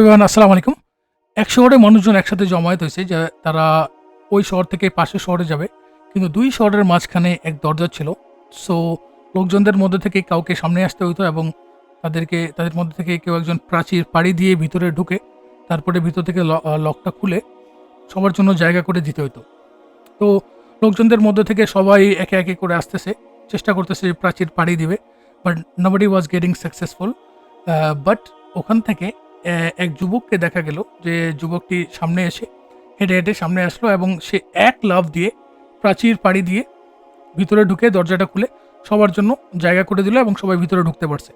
Everyone, আসসালামু আলাইকুম। এক শহরে মানুষজন একসাথে জমায়েত হয়েছে যে তারা ওই শহর থেকে পাশের শহরে যাবে। কিন্তু ২ শহরের মাঝখানে এক দরজা ছিল। সো লোকজনদের মধ্যে থেকে কাউকে সামনে আসতে হইতো এবং তাদের মধ্যে থেকে কেউ একজন প্রাচীর পাড়ি দিয়ে ভিতরে ঢুকে তারপরে ভিতর থেকে লকটা খুলে সবার জন্য জায়গা করে দিতে হইতো। তো লোকজনদের মধ্যে থেকে সবাই একে, একে করে আসতেছে। চেষ্টা করতেছে যে প্রাচীর পাড়ি দিবে। But nobody was getting successful. But ওখান থেকে এক যুবককে দেখা গেল যে যুবকটি সামনে এসে হেঁটে, হেঁটে সামনে আসলো এবং সে এক লাফ দিয়ে প্রাচীর পাড়ি দিয়ে ভিতরে ঢুকে দরজাটা খুলে সবার জন্য জায়গা করে দিল এবং সবাই ভিতরে ঢুকতে পারছে।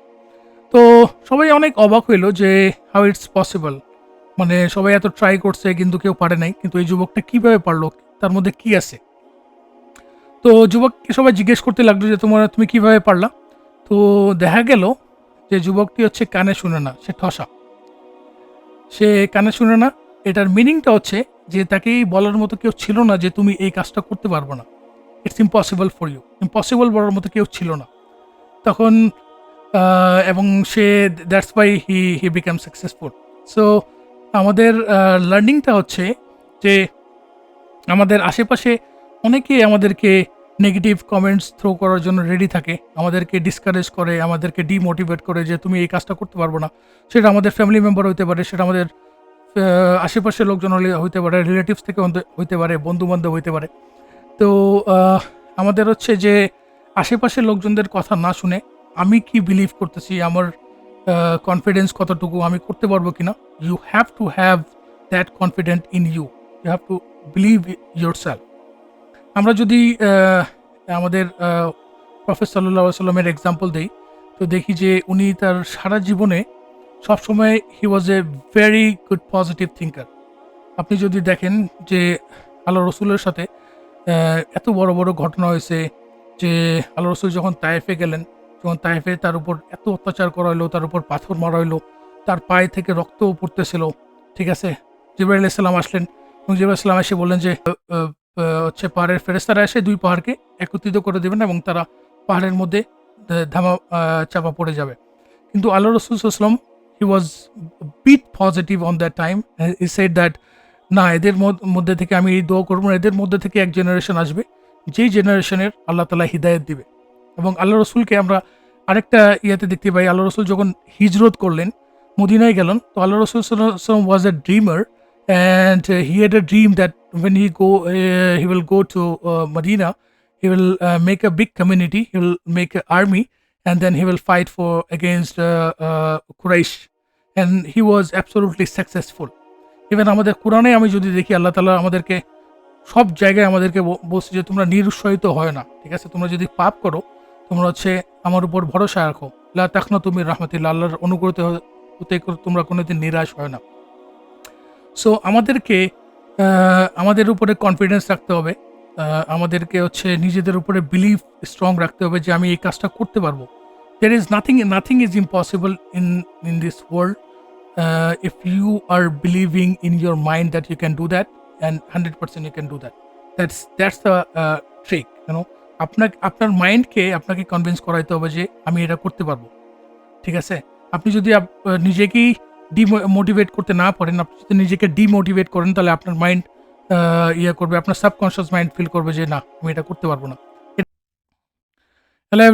তো সবাই অনেক অবাক হইল যে হাউ ইটস পসিবল। মানে সবাই এত ট্রাই করছে কিন্তু কেউ পারে নাই। কিন্তু এই যুবকটা কিভাবে পারলো? তার মধ্যে কি আছে? তো যুবককে সবাই জিজ্ঞেস করতে লাগলো যে তুমি কিভাবে পারলা? তো দেখা গেল যে যুবকটি হচ্ছে কানে শুনে না, সে ঠসা। সে কানে শুনে না। এটার মিনিংটা হচ্ছে যে তাকে বলার মতো কেউ ছিল না যে তুমি এই কাজটা করতে পারবে না। It's impossible for you. Impossible বলার মতো কেউ ছিল না। তখন এবং সে that's why he became successful. So আমাদের লার্নিংটা হচ্ছে যে আমাদের আশেপাশে অনেকেই আমাদেরকে নেগেটিভ কমেন্টস থ্রো করার জন্য রেডি থাকে। আমাদেরকে ডিসকারেজ করে, আমাদেরকে ডিমোটিভেট করে যে তুমি এই কাজটা করতে পারবে না। সেটা আমাদের ফ্যামিলি মেম্বার হইতে পারে, সেটা আমাদের আশেপাশের লোকজন হইতে পারে, রিলেটিভস থেকে হইতে পারে, বন্ধু-বান্ধব হইতে পারে। তো আমাদের হচ্ছে যে আশেপাশের লোকজনদের কথা না শুনে আমি কি বিলিভ করতেছি, আমার কনফিডেন্স কতটুকু, আমি করতে পারবো কিনা। You have to have that confident in you. You have to believe yourself. আমরা যদি আমাদের প্রফেট সাল্লাল্লাহু আলাইহি ওয়াসাল্লামের এক্সাম্পল দেই, তো দেখি যে উনি তার সারা জীবনে সবসময় he was a very good positive thinker. আপনি যদি দেখেন যে আল্লাহ রসুলের সাথে এত বড়, বড় ঘটনা হয়েছে যে আল্লাহ রসুল যখন তায়েফে গেলেন, যখন তায়েফে তার উপর এত অত্যাচার করা হইলো, তার উপর পাথর মারা হইলো, তার পায়ে থেকে রক্তও পড়তেছিল। ঠিক আছে? জিবরাইল আলাইহিস সালাম আসলেন এবং জিবরাইল আলাইহিস সালাম এসে বললেন যে হচ্ছে পাহাড়ের ফেরেশতারা এসে ২ পাহাড়কে একত্রিত করে দিবেন এবং তারা পাহাড়ের মধ্যে চাপা পড়ে যাবে। কিন্তু আল্লাহ রসুল সাল্লাল্লাহু আলাইহি ওয়াসাল্লাম he was bit positive on that time. He said that না, এদের মধ্যে থেকে আমি এই দোয়া করব না, এদের মধ্যে থেকে এক জেনারেশন আসবে যেই জেনারেশনের আল্লাহ তাআলা হিদায়াত দিবে। এবং আল্লাহ রসুলকে আমরা আরেকটা ইয়াতে দেখতে পাই, আল্লাহ রসুল যখন হিজরত করলেন, মদিনায় গেলেন, তো আল্লাহ রসুল সাল্লাল্লাহু আলাইহি ওয়াসাল্লাম ওয়াজ এ dreamer and he had a dream that when he will go to Medina, he will make a big community, he will make an army, and then he will fight for against Quraysh, and he was absolutely successful. Even আমাদের কোরআনে আমি যদি দেখি, আল্লাহ তাআলা আমাদেরকে সব জায়গায় আমাদেরকে বলছে যে তোমরা নিরুৎসাহিত হয় না। ঠিক আছে? তোমরা যদি পাপ করো, তোমরা হচ্ছে আমার উপর ভরসা রাখো। লা তাকনাতু মির রাহমাতিল্লাহ, আল্লাহর অনুগ্রহ হতে তোমরা কোনোদিন নিরাশ হয় না। সো আমাদেরকে আমাদের উপরে কনফিডেন্স রাখতে হবে। আমাদেরকে হচ্ছে নিজেদের উপরে বিলিভ স্ট্রং রাখতে হবে যে আমি এই কাজটা করতে পারবো। There is nothing is impossible in this world if you are believing in your mind that you can do that, and 100% you can do that. That's the trick, you know. আপনার মাইন্ডকে আপনাকে কনভিন্স করাইতে হবে যে আমি এটা করতে পারবো। ঠিক আছে? আপনি যদি নিজেকেই ডিমোটিভেট করতে না পারেন, আপনি যদি নিজেকে ডিমোটিভেট করেন, তাহলে আপনার মাইন্ড করবে, আপনার সাবকনশিয়াস মাইন্ড ফিল করবে যে না, আমি এটা করতে পারবো না। হ্যালো